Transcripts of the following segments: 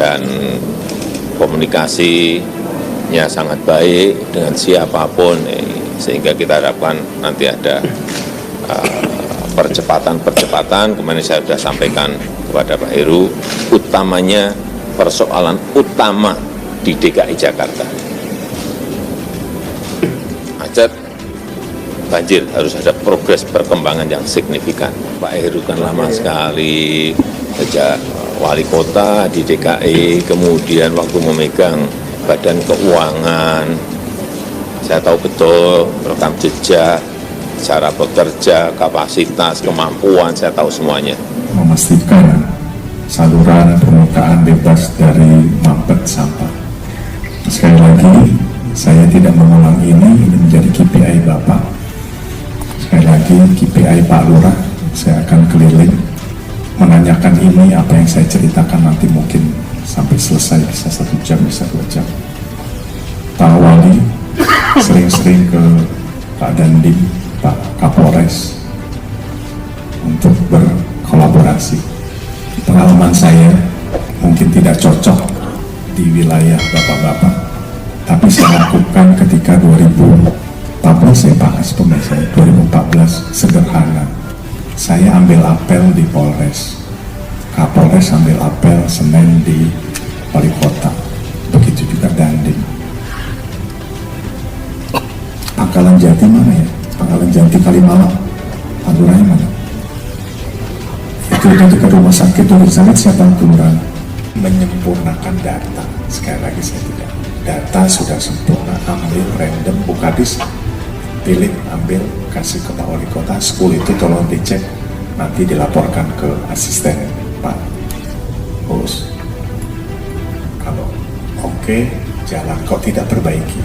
dan komunikasinya sangat baik dengan siapapun, sehingga kita harapkan nanti ada percepatan. Kemarin saya sudah sampaikan kepada Pak Heru, utamanya persoalan utama di DKI Jakarta, macet, banjir, harus ada progres perkembangan yang signifikan. Pak Heru kan lama sekali sejak wali kota di DKI, kemudian waktu memegang Badan Keuangan, saya tahu betul rekam jejak, cara bekerja, kapasitas, kemampuan, saya tahu semuanya. Memastikan saluran permukaan bebas dari mampet sampah. Sekali lagi, saya tidak mengulang ini menjadi KPI Bapak. Sekali lagi, KPI Pak Lurah, saya akan keliling menanyakan ini, apa yang saya ceritakan nanti mungkin sampai selesai, bisa 1 jam, bisa 2 jam. Pak Wali sering-sering ke Pak Dandim, Pak Kapolres untuk berkolaborasi. Pengalaman saya mungkin tidak cocok di wilayah bapak-bapak, tapi saya lakukan ketika 2014, saya bahas pembahasan 2014 sederhana. Saya ambil apel di Polres, Kapolres ambil apel Senin di Wali Kota, begitu juga Dandim. Pangkalan Jati mana ya? Pangkalan Jati Kalimalang, Lurahnya mana? Itu dekat rumah sakit Universitas siapa kelurahan? Menyempurnakan data. Sekali lagi saya tidak. Data sudah sempurna, ambil random, bukadis, pilih, ambil, kasih ke Pak Wali Kota, 10 itu tolong dicek, nanti dilaporkan ke asisten Pak Bos. Kalau oke, jalan, kok tidak perbaiki.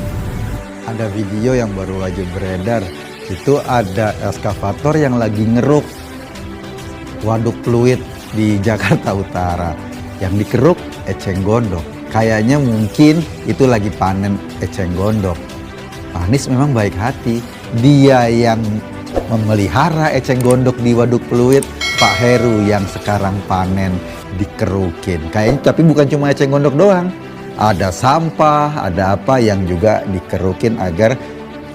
Ada video yang baru aja beredar, itu ada eskavator yang lagi ngeruk waduk fluid di Jakarta Utara. Yang dikeruk eceng gondok. Kayaknya mungkin itu lagi panen eceng gondok. Pak Anies memang baik hati. Dia yang memelihara eceng gondok di waduk fluid, Pak Heru yang sekarang panen dikerukin. Kayaknya, tapi bukan cuma eceng gondok doang. Ada sampah, ada apa yang juga dikerukin agar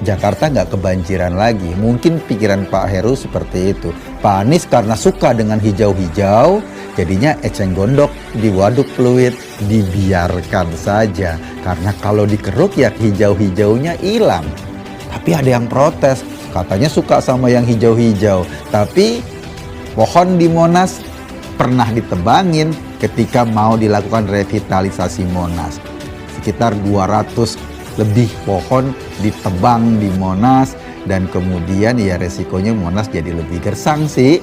Jakarta nggak kebanjiran lagi. Mungkin pikiran Pak Heru seperti itu. Pak Anies karena suka dengan hijau-hijau, jadinya eceng gondok di waduk fluid dibiarkan saja. Karena kalau dikeruk ya hijau-hijaunya hilang. Tapi ada yang protes, katanya suka sama yang hijau-hijau. Tapi pohon di Monas pernah ditebangin ketika mau dilakukan revitalisasi Monas. Sekitar 200 lebih pohon ditebang di Monas, dan kemudian ya resikonya Monas jadi lebih gersang sih.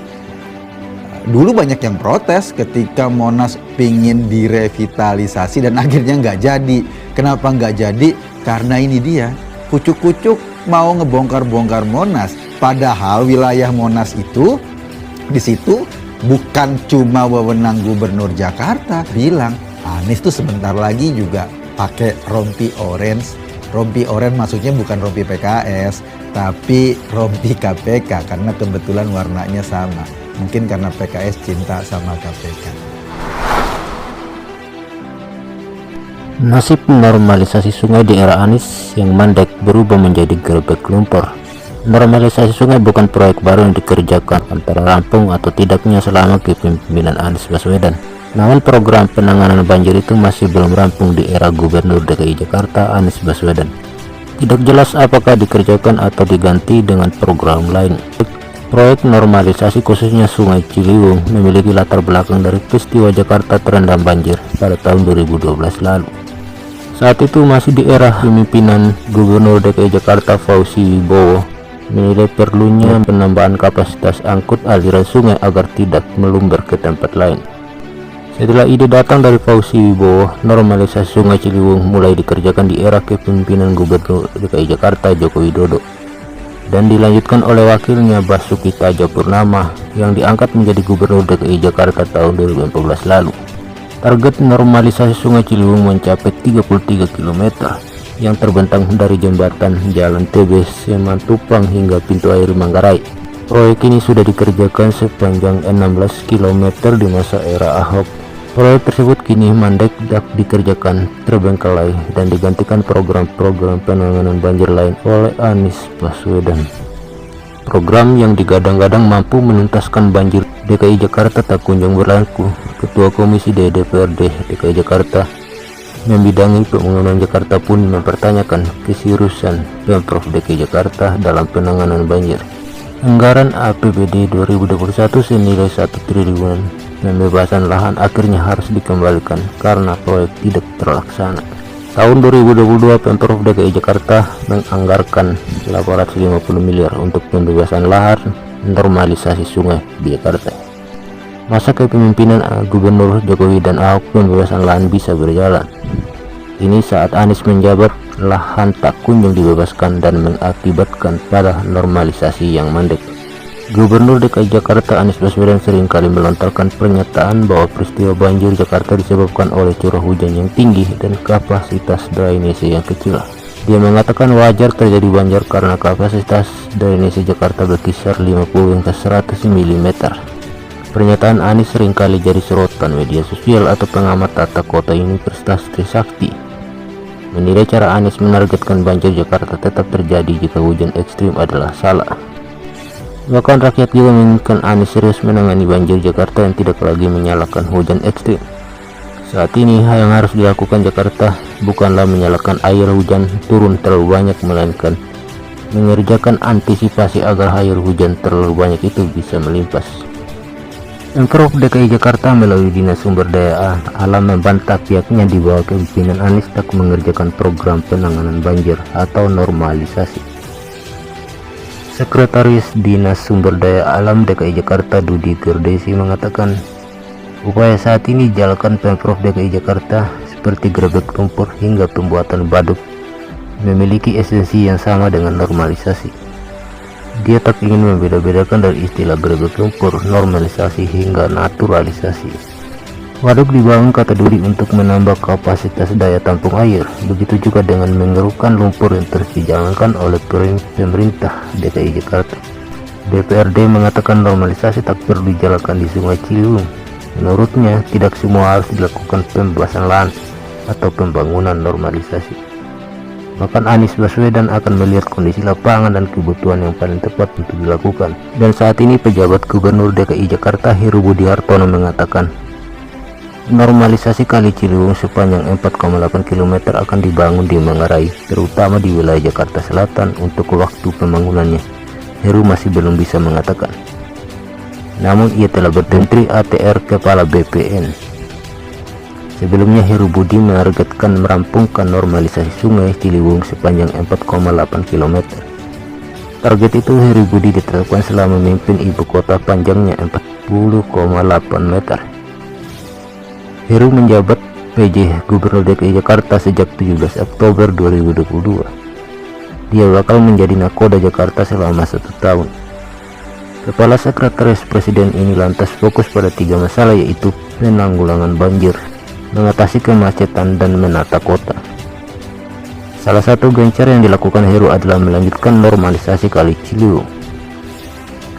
Dulu banyak yang protes ketika Monas pingin direvitalisasi dan akhirnya nggak jadi. Kenapa nggak jadi? Karena ini dia, kucuk-kucuk mau ngebongkar-bongkar Monas. Padahal wilayah Monas itu, di situ bukan cuma wewenang Gubernur Jakarta. Bilang, Anies tuh sebentar lagi juga pakai rompi orange. Rompi orange maksudnya bukan rompi PKS, tapi rompi KPK karena kebetulan warnanya sama. Mungkin karena PKS cinta sama KPK. Nasib normalisasi sungai di era Anies yang mandek berubah menjadi gerbek lumpur. Normalisasi sungai bukan proyek baru yang dikerjakan antara rampung atau tidaknya selama kepemimpinan Anies Baswedan. Namun program penanganan banjir itu masih belum rampung di era Gubernur DKI Jakarta Anies Baswedan. Tidak jelas apakah dikerjakan atau diganti dengan program lain. Proyek normalisasi khususnya Sungai Ciliwung memiliki latar belakang dari peristiwa Jakarta terendam banjir pada tahun 2012 lalu. Saat itu masih di era kepemimpinan Gubernur DKI Jakarta Fauzi Bowo, menilai perlunya penambahan kapasitas angkut aliran sungai agar tidak melumber ke tempat lain. Setelah ide datang dari Fauzi Bowo, normalisasi Sungai Ciliwung mulai dikerjakan di era kepemimpinan Gubernur DKI Jakarta Joko Widodo dan dilanjutkan oleh wakilnya Basuki Cahayapurnama yang diangkat menjadi Gubernur DKI Jakarta tahun 2014 lalu. Target normalisasi Sungai Ciliwung mencapai 33 km yang terbentang dari jembatan Jalan TB Simatupang hingga pintu air Manggarai. Proyek ini sudah dikerjakan sepanjang 16 km di masa era Ahok Proyek tersebut kini mandek dikerjakan, terbengkalai, dan digantikan program-program penanganan banjir lain oleh Anies Baswedan. Program yang digadang-gadang mampu menuntaskan banjir DKI Jakarta tak kunjung berlaku. Ketua Komisi DPRD DKI Jakarta membidangi pembangunan Jakarta pun mempertanyakan keseriusan Pemprov DKI Jakarta dalam penanganan banjir. Anggaran APBD 2021 senilai 1 triliun pembebasan lahan akhirnya harus dikembalikan karena proyek tidak terlaksana. Tahun 2022 Pemprov DKI Jakarta menganggarkan 850 miliar untuk pembebasan lahan normalisasi sungai di Jakarta. Masa kepemimpinan Gubernur Jokowi dan Ahok pembebasan lahan bisa berjalan. Ini saat Anies menjabat, lahan tak kunjung dibebaskan dan mengakibatkan pada normalisasi yang mandek. Gubernur DKI Jakarta Anies Baswedan seringkali melontarkan pernyataan bahwa peristiwa banjir Jakarta disebabkan oleh curah hujan yang tinggi dan kapasitas drainase yang kecil. Dia mengatakan wajar terjadi banjir karena kapasitas drainase Jakarta berkisar 50 hingga 100 mm. Pernyataan Anies seringkali jadi sorotan media sosial atau pengamat tata kota Universitas Trisakti menilai cara Anies menargetkan banjir Jakarta tetap terjadi jika hujan ekstrim adalah salah. Bahkan rakyat juga menginginkan Anies serius menangani banjir Jakarta yang tidak lagi menyalahkan hujan ekstrim. Saat ini yang harus dilakukan Jakarta bukanlah menyalahkan air hujan turun terlalu banyak, melainkan mengerjakan antisipasi agar air hujan terlalu banyak itu bisa melimpas. Pemprov DKI Jakarta melalui Dinas Sumber Daya Alam membantah pihaknya di bawah kepemimpinan Anies tak mengerjakan program penanganan banjir atau normalisasi. Sekretaris Dinas Sumber Daya Alam DKI Jakarta Dudi Gerdesi mengatakan, upaya saat ini dijalankan Pemprov DKI Jakarta seperti gerebek lumpur hingga pembuatan baduk memiliki esensi yang sama dengan normalisasi. Dia tak ingin membeda-bedakan dari istilah gerebek lumpur, normalisasi hingga naturalisasi. Waduk dibangun, kata Dudi, untuk menambah kapasitas daya tampung air. Begitu juga dengan mengerukkan lumpur yang terus dijalankan oleh pemerintah DKI Jakarta. DPRD mengatakan normalisasi tak perlu dijalankan di Sungai Ciliwung. Menurutnya, tidak semua harus dilakukan pembebasan lahan atau pembangunan normalisasi. Bahkan Anies Baswedan akan melihat kondisi lapangan dan kebutuhan yang paling tepat untuk dilakukan. Dan saat ini pejabat Gubernur DKI Jakarta Heru Budi Hartono mengatakan, normalisasi Kali Ciliwung sepanjang 4,8 km akan dibangun di Manggarai, terutama di wilayah Jakarta Selatan. Untuk waktu pembangunannya, Heru masih belum bisa mengatakan. Namun ia telah bertentri ATR Kepala BPN. Sebelumnya Heru Budi menargetkan merampungkan normalisasi Sungai Ciliwung sepanjang 4,8 km. Target itu Heru Budi ditetapkan selama memimpin ibu kota panjangnya 40,8 meter. Heru menjabat PJ Gubernur DKI Jakarta sejak 17 Oktober 2022. Dia bakal menjadi nakoda Jakarta selama 1 tahun. Kepala Sekretaris Presiden ini lantas fokus pada 3 masalah, yaitu penanggulangan banjir, mengatasi kemacetan, dan menata kota. Salah satu gencar yang dilakukan Heru adalah melanjutkan normalisasi Kali Ciliwung.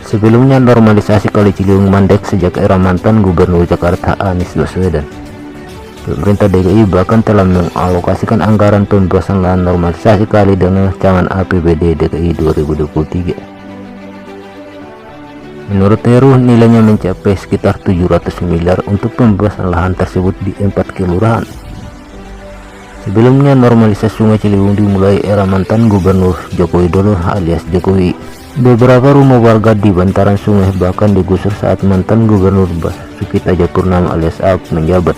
Sebelumnya normalisasi Kali Ciliwung mandek sejak era mantan Gubernur Jakarta Anies Baswedan. Pemerintah DKI bahkan telah mengalokasikan anggaran pembebasan lahan normalisasi kali dengan rancangan APBD DKI 2023. Menurut Heru, nilainya mencapai sekitar 700 miliar untuk pembebasan lahan tersebut di 4 kelurahan. Sebelumnya normalisasi Sungai Ciliwung dimulai era mantan Gubernur Joko Widodo alias Jokowi. Beberapa rumah warga di bantaran sungai bahkan digusur saat mantan Gubernur Basuki Cahayapurnama alias Ahok menjabat.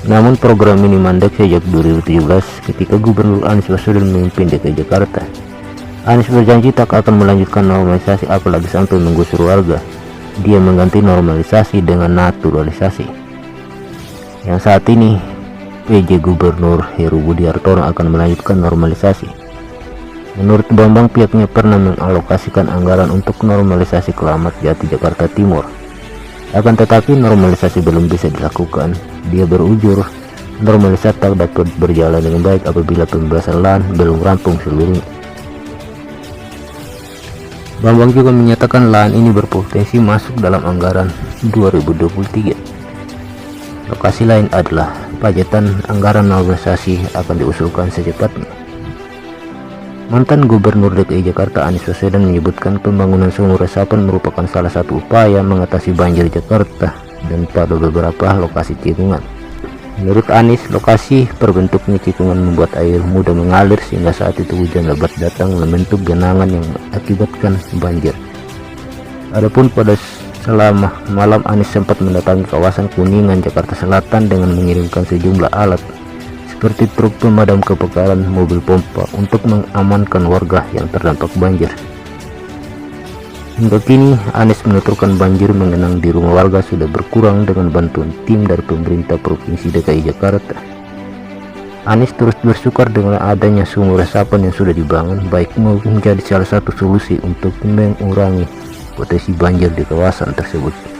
Namun program ini mandek sejak 2017 ketika Gubernur Anies Baswedan memimpin DKI Jakarta. Anies berjanji tak akan melanjutkan normalisasi apalagi sampai menggusur warga. Dia mengganti normalisasi dengan naturalisasi. Yang saat ini PJ Gubernur Heru Budi Hartono akan melanjutkan normalisasi. Menurut Bambang, pihaknya pernah mengalokasikan anggaran untuk normalisasi Keramat Jati Jakarta Timur. Akan tetapi normalisasi belum bisa dilakukan. Dia berujur normalisasi tak dapat berjalan dengan baik apabila pembebasan lahan belum rampung seluruhnya. Bambang juga menyatakan lahan ini berpotensi masuk dalam anggaran 2023. Lokasi lain adalah Pajetan. Anggaran normalisasi akan diusulkan secepatnya. Mantan Gubernur DKI Jakarta Anies Baswedan menyebutkan pembangunan sumur resapan merupakan salah satu upaya mengatasi banjir Jakarta dan pada beberapa lokasi tikungan. Menurut Anies, lokasi berbentuknya tikungan membuat air mudah mengalir sehingga saat itu hujan lebat datang membentuk genangan yang mengakibatkan banjir. Adapun pada selama malam, Anies sempat mendatangi kawasan Kuningan, Jakarta Selatan dengan mengirimkan sejumlah alat seperti truk pemadam kebakaran, mobil pompa untuk mengamankan warga yang terdampak banjir. Hingga kini, Anies menuturkan banjir mengenang di rumah warga sudah berkurang dengan bantuan tim dari pemerintah Provinsi DKI Jakarta. Anies terus bersyukur dengan adanya sumur resapan yang sudah dibangun, baik maupun menjadi salah satu solusi untuk mengurangi potensi banjir di kawasan tersebut.